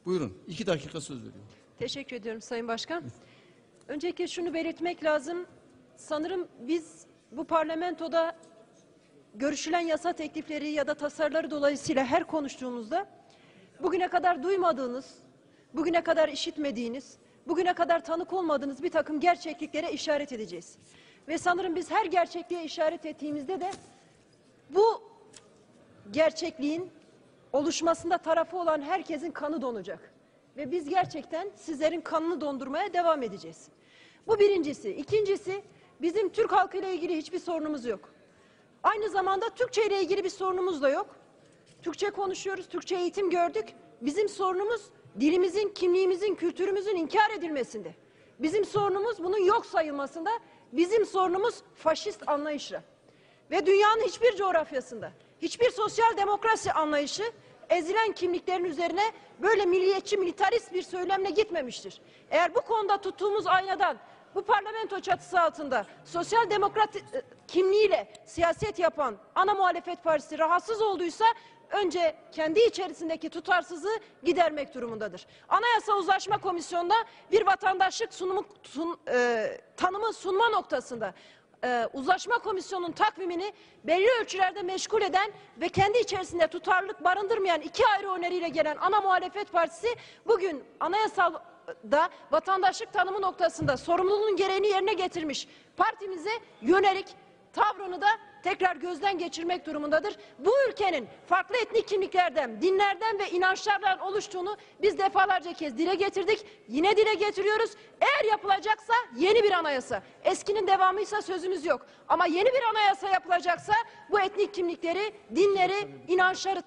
Buyurun. 2 dakika söz veriyorum. Teşekkür ediyorum Sayın Başkan. Öncelikle şunu belirtmek lazım. Sanırım biz bu parlamentoda görüşülen yasa teklifleri ya da tasarıları dolayısıyla her konuştuğumuzda bugüne kadar duymadığınız, bugüne kadar işitmediğiniz, bugüne kadar tanık olmadığınız bir takım gerçekliklere işaret edeceğiz. Ve sanırım biz her gerçekliğe işaret ettiğimizde de bu gerçekliğin oluşmasında tarafı olan herkesin kanı donacak. Ve biz gerçekten sizlerin kanını dondurmaya devam edeceğiz. Bu birincisi. İkincisi, bizim Türk halkıyla ilgili hiçbir sorunumuz yok. Aynı zamanda Türkçe ile ilgili bir sorunumuz da yok. Türkçe konuşuyoruz, Türkçe eğitim gördük. Bizim sorunumuz dilimizin, kimliğimizin, kültürümüzün inkar edilmesinde. Bizim sorunumuz bunun yok sayılmasında. Bizim sorunumuz faşist anlayışla. Ve dünyanın hiçbir coğrafyasında, hiçbir sosyal demokrasi anlayışı ezilen kimliklerin üzerine böyle milliyetçi, militarist bir söylemle gitmemiştir. Eğer bu konuda tuttuğumuz aynadan, bu parlamento çatısı altında sosyal demokrat kimliğiyle siyaset yapan ana muhalefet partisi rahatsız olduysa önce kendi içerisindeki tutarsızlığı gidermek durumundadır. Anayasa Uzlaşma Komisyonu'nda bir vatandaşlık tanımı sunma noktasında Uzlaşma Komisyonu'nun takvimini belli ölçülerde meşgul eden ve kendi içerisinde tutarlılık barındırmayan iki ayrı öneriyle gelen ana muhalefet partisi bugün anayasalda vatandaşlık tanımı noktasında sorumluluğun gereğini yerine getirmiş partimize yönelik tavrını da tekrar gözden geçirmek durumundadır. Bu ülkenin farklı etnik kimliklerden, dinlerden ve inançlardan oluştuğunu biz defalarca kez dile getirdik. Yine dile getiriyoruz. Eğer yapılacaksa yeni bir anayasa. Eskinin devamıysa sözümüz yok. Ama yeni bir anayasa yapılacaksa bu etnik kimlikleri, dinleri, inançları...